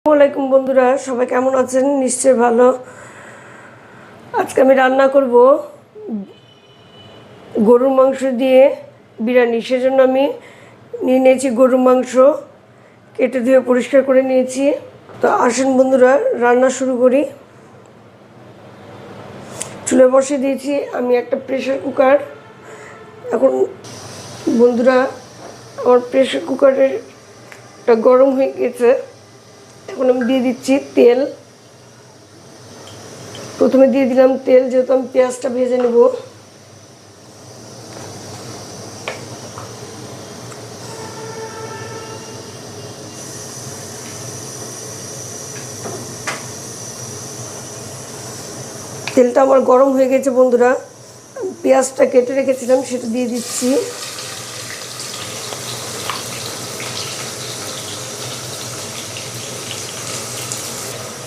আসসালামাইকুম বন্ধুরা, সবাই কেমন আছেন? নিশ্চয়ই ভালো। আজকে আমি রান্না করব গরুর মাংস দিয়ে বিরিয়ানি। সেজন্য আমি নিয়ে নিয়েছি গরুর মাংস, কেটে ধুয়ে পরিষ্কার করে নিয়েছি। তো আসুন বন্ধুরা, রান্না শুরু করি। চুলে বসিয়ে দিয়েছি আমি একটা প্রেসার কুকার। এখন বন্ধুরা, আমার প্রেসার কুকারেরটা গরম হয়ে গেছে। এখন আমি দিয়ে দিচ্ছি তেল। প্রথমে দিয়ে দিলাম তেল, যেহেতু আমি পেঁয়াজটা ভেজে নেব। তেলটা আমার গরম হয়ে গেছে বন্ধুরা। পেঁয়াজটা কেটে রেখেছিলাম, সেটা দিয়ে দিচ্ছি।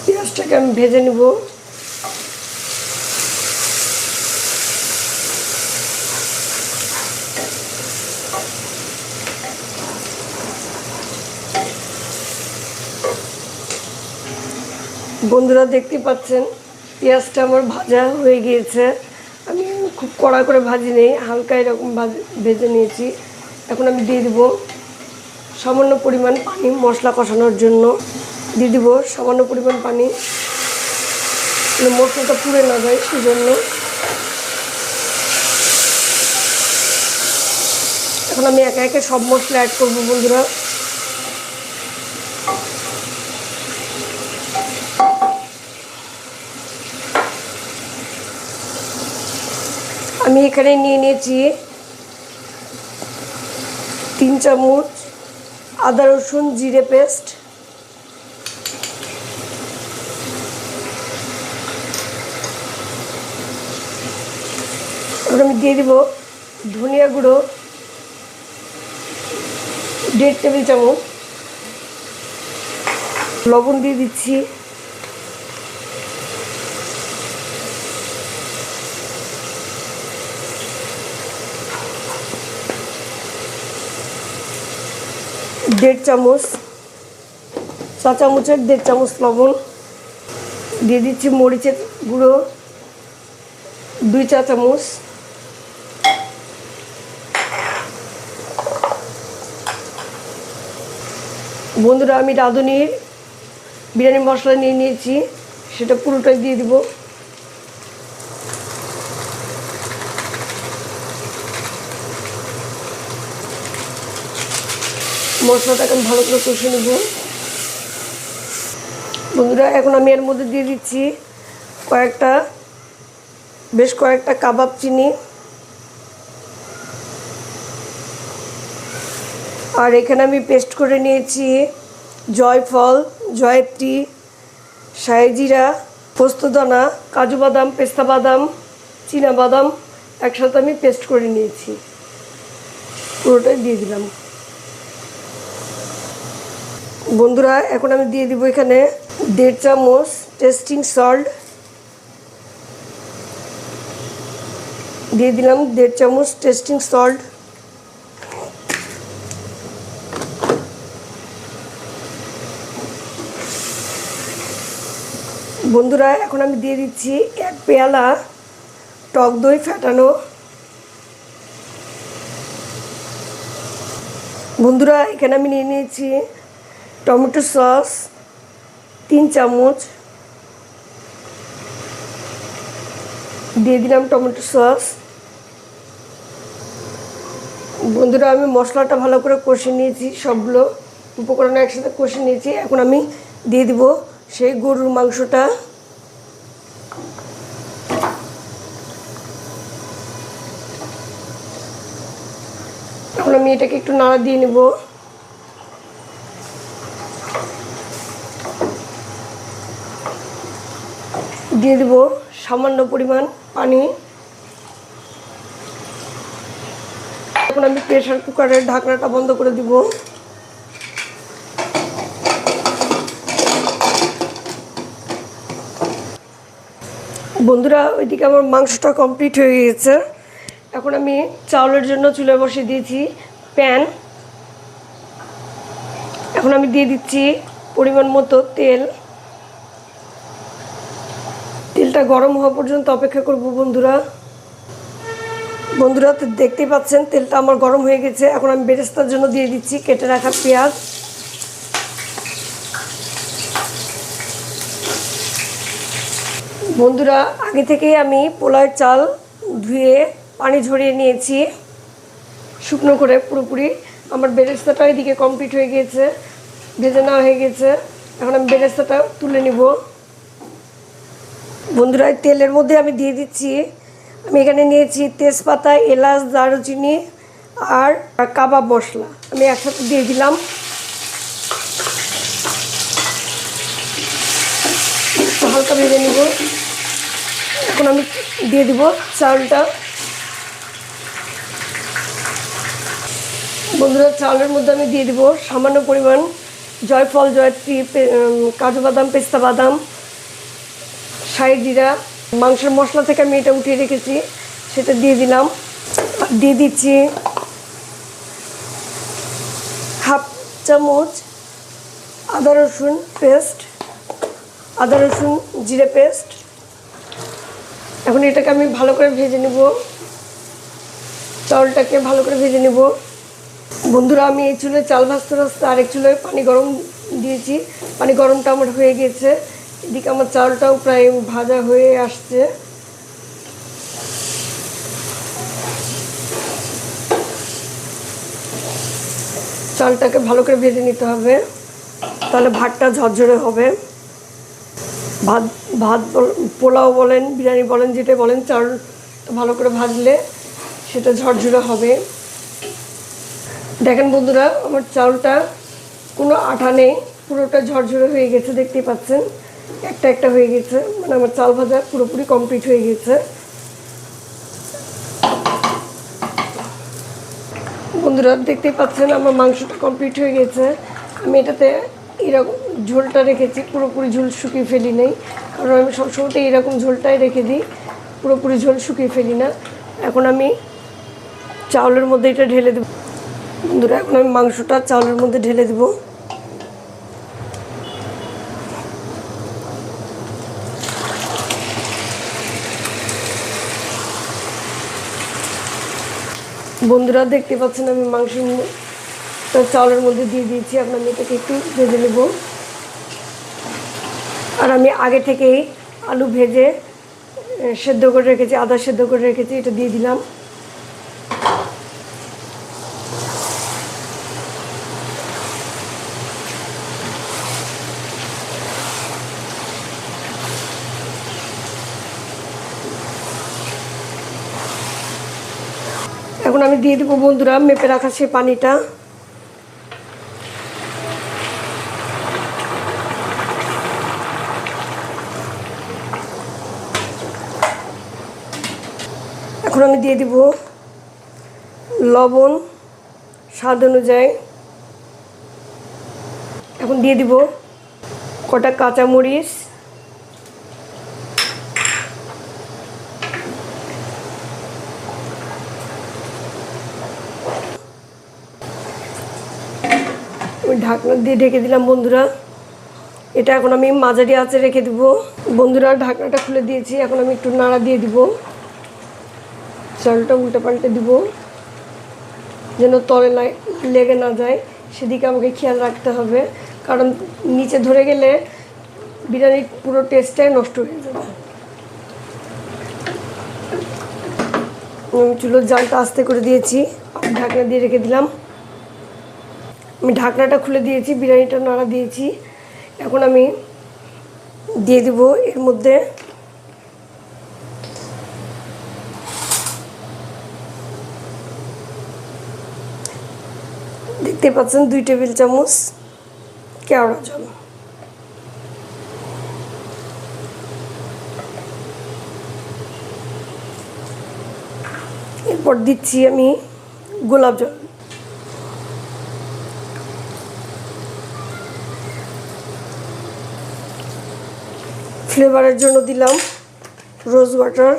পেঁয়াজটাকে আমি ভেজে নেব। বন্ধুরা দেখতে পাচ্ছেন পেঁয়াজটা আমার ভাজা হয়ে গিয়েছে। আমি খুব কড়া করে ভাজি নেই, হালকা এরকম ভেজে নিয়েছি। এখন আমি দিয়ে দিব সামান্য পরিমাণ পানি, মশলা কষানোর জন্য দিয়ে দিব সামান্য পরিমাণ পানি, মশলাটা পুড়ে না যায় সেজন্য। এখন আমি একে একে সব মশলা অ্যাড করব বন্ধুরা। আমি এখানে নিয়ে নিয়েছি 3 চামচ আদা রসুন জিরে পেস্ট, এবার আমি দিয়ে দিব ধনিয়া গুঁড়ো 1.5 টেবিল চামচ, লবণ দিয়ে দিচ্ছি, চা চামচের 1.5 চামচ লবণ দিয়ে দিচ্ছি। মরিচের গুঁড়ো 2 চা চামচ, বন্ধুরা আমি রাঁধুনির বিরিয়ানি মশলা নিয়ে নিয়েছি, সেটা পুরোটাই দিয়ে দিব। মশলাটাকে আমি ভালো করে কষে নেব বন্ধুরা। এখন আমি এর মধ্যে দিয়ে দিচ্ছি বেশ কয়েকটা কাবাব চিনি, আর এখানে আমি পেস্ট করে নিয়েছি জয়ফল, জয়ত্রী, শাহজিরা, পোস্তদানা, কাজু বাদাম, পেস্তা বাদাম, চীনা বাদাম একসাথে আমি পেস্ট করে নিয়েছি, পুরোটাই দিয়ে দিলাম বন্ধুরা। এখন আমি দিয়ে দিব এখানে 1.5 চামচ টেস্টিং সল্ট, দিয়ে দিলাম 1.5 চামচ টেস্টিং সল্ট। বন্ধুরা এখন আমি দিয়ে দিচ্ছি 1 পেয়ালা টক দই ফেটানো। বন্ধুরা এখানে আমি নিয়ে নিয়েছি টমেটো সস 3 চামচ, দিয়ে দিলাম টমেটো সস। বন্ধুরা আমি মশলাটা ভালো করে কষে নিয়েছি, সবগুলো উপকরণ একসাথে কষে নিয়েছি। এখন আমি দিয়ে দিব সেই গরুর মাংসটা। এখন আমি এটাকে একটু নাড়া দিয়ে নেব। দিয়ে দেব সামান্য পরিমাণ পানি। এখন আমি প্রেসার কুকারের ঢাকনাটা বন্ধ করে দিব। বন্ধুরা ওইদিকে আমার মাংসটা কমপ্লিট হয়ে গেছে। এখন আমি চাউলের জন্য চুলে বসিয়ে দিয়েছি প্যান। এখন আমি দিয়ে দিচ্ছি পরিমাণ মতো তেল। তেলটা গরম হওয়া পর্যন্ত অপেক্ষা করব বন্ধুরা। বন্ধুরা তো দেখতেই পাচ্ছেন তেলটা আমার গরম হয়ে গেছে। এখন আমি বেরেস্তার জন্য দিয়ে দিচ্ছি কেটে রাখা পেঁয়াজ। বন্ধুরা আগে থেকেই আমি পোলাওয়ের চাল ধুয়ে পানি ঝরিয়ে নিয়েছি শুকনো করে পুরোপুরি। আমার বেরেস্তাটা এদিকে কমপ্লিট হয়ে গিয়েছে, ভেজে নেওয়া হয়ে গেছে। এখন আমি বেরেস্তাটা তুলে নিব। বন্ধুরা তেলের মধ্যে আমি দিয়ে দিচ্ছি, আমি এখানে নিয়েছি তেজপাতা, এলাচ, দারুচিনি আর কাবাব মশলা। আমি একসাথে দিয়ে দিলাম। হালকা ভেজে নিব। এখন আমি দিয়ে দিব চালটা। বন্ধুরা চালের মধ্যে আমি দিয়ে দিব সামান্য পরিমাণ জয়ফল, জয়ত্রী, কাজু বাদাম, পেস্তা বাদাম, শাহি জিরা। মাংসের মশলা থেকে আমি এটা উঠিয়ে রেখেছি, সেটা দিয়ে দিলাম। আর দিয়ে দিচ্ছি হাফ চামচ আদা রসুন পেস্ট, আদা রসুন জিরে পেস্ট। এখন এটাকে আমি ভালো করে ভেজে নেব, চালটাকে ভালো করে ভেজে নেব। বন্ধুরা আমি এই চুলে চাল ভাজতে ভাজতে আরেক চুলায় পানি গরম দিয়েছি। পানি গরমটা আমার হয়ে গেছে। এদিকে আমার চালটাও প্রায় ভাজা হয়ে আসছে। চালটাকে ভালো করে ভেজে নিতে হবে, তাহলে ভাতটা ঝরঝরে হবে। ভাত ভাত পোলাও বলেন, বিরিয়ানি বলেন, যেটা বলেন, চালটা ভালো করে ভাজলে সেটা ঝরঝরে হবে। দেখেন বন্ধুরা আমার চালটা কোনো আঠা নেই, পুরোটা ঝরঝরে হয়ে গেছে, দেখতেই পাচ্ছেন একটা একটা হয়ে গেছে। মানে আমার চাল ভাজা পুরোপুরি কমপ্লিট হয়ে গেছে। বন্ধুরা দেখতেই পাচ্ছেন আমার মাংসটা কমপ্লিট হয়ে গেছে। আমি এটাতে এরকম ঝোলটা রেখেছি, পুরোপুরি ঝোল শুকিয়ে ফেলি নেই, কারণ আমি সবসময়তেই এরকম ঝোলটাই রেখে দিই, পুরোপুরি ঝোল শুকিয়ে ফেলি না। এখন আমি চাউলের মধ্যে এটা ঢেলে দেব। বন্ধুরা এখন আমি মাংসটা চাউলের মধ্যে ঢেলে দেব। বন্ধুরা দেখতে পাচ্ছেন আমি মাংসটা চাউলের মধ্যে দিয়ে দিয়েছি। এখন আমি এটাকে একটু ভেজে নেব। আর আমি আগে থেকেই আলু ভেজে সেদ্ধ করে রেখেছি, আদা সেদ্ধ করে রেখেছি, এটা দিয়ে দিলাম। এখন আমি দিয়ে দেবো বন্ধুরা মেপে রাখা সে পানিটা। এখন আমি দিয়ে দিব লবণ স্বাদ অনুযায়ী। এখন দিয়ে দিব কটা কাঁচামরিচ, ঢাকনা দিয়ে ঢেকে দিলাম। বন্ধুরা এটা এখন আমি মাঝারি আঁচে রেখে দেব। বন্ধুরা ঢাকনাটা খুলে দিয়েছি। এখন আমি একটু নাড়া দিয়ে দিব, চালটা উল্টে পাল্টে দিব যেন তলে লেগে না যায়, সেদিকে আমাকে খেয়াল রাখতে হবে, কারণ নিচে ধরে গেলে বিরিয়ানির পুরো টেস্টটাই নষ্ট হয়ে যাবে। আমি চুলোর জালটা আস্তে করে দিয়েছি, ঢাকনা দিয়ে রেখে দিলাম। আমি ঢাকনাটা খুলে দিয়েছি, বিরিয়ানিটা নাড়া দিয়েছি। এখন আমি দিয়ে দিব এর মধ্যে দেখতে পাচ্ছেন 2 টেবিল চামচ কেওড়া জল। এরপর দিচ্ছি আমি গোলাপ জল। ফ্লেভারের জন্য দিলাম রোজ ওয়াটার।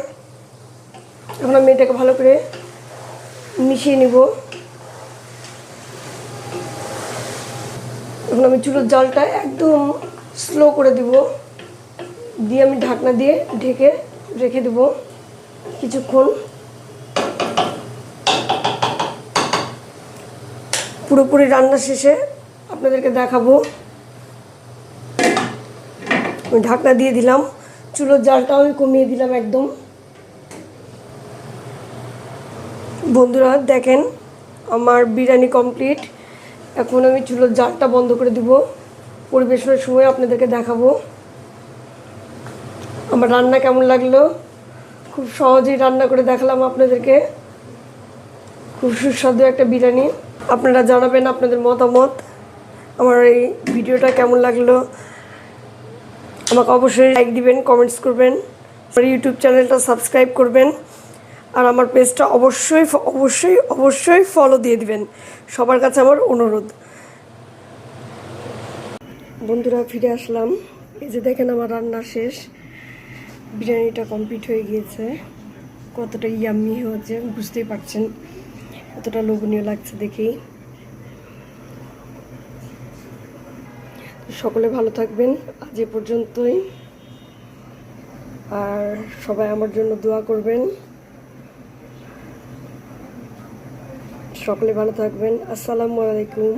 এখন আমি এটাকে ভালো করে মিশিয়ে নিব। এখন আমি চুলোর জালটা একদম স্লো করে দিব, দিয়ে আমি ঢাকনা দিয়ে ঢেকে রেখে দেব কিছুক্ষণ। পুরোপুরি রান্না শেষে আপনাদেরকে দেখাবো। আমি ঢাকনা দিয়ে দিলাম, চুলোর জালটাও আমি কমিয়ে দিলাম একদম। বন্ধুরা দেখেন আমার বিরিয়ানি কমপ্লিট। এখন আমি চুলোর জালটা বন্ধ করে দিব, পরিবেশনের সময় আপনাদেরকে দেখাবো আমার রান্না কেমন লাগলো। খুব সহজেই রান্না করে দেখালাম আপনাদেরকে, খুব সুস্বাদু একটা বিরিয়ানি। আপনারা জানাবেন আপনাদের মতামত, আমার এই ভিডিওটা কেমন লাগলো। আমাকে অবশ্যই লাইক দিবেন, কমেন্টস করবেন, আমার ইউটিউব চ্যানেলটা সাবস্ক্রাইব করবেন, আর আমার পেজটা অবশ্যই অবশ্যই অবশ্যই ফলো দিয়ে দিবেন, সবার কাছে আমার অনুরোধ। বন্ধুরা ফিরে আসলাম, এই যে দেখেন আমার রান্না শেষ, বিরিয়ানিটা কমপ্লিট হয়ে গিয়েছে। কতটা ইয়াম্মি হয়েছে বুঝতেই পারছেন, কতটা লোভনীয় লাগছে দেখেই। সকলে ভালো থাকবেন, আজ এ পর্যন্তই, আর সবাই আমার জন্য দোয়া করবেন। সকলে ভালো থাকবেন। আসসালামু আলাইকুম।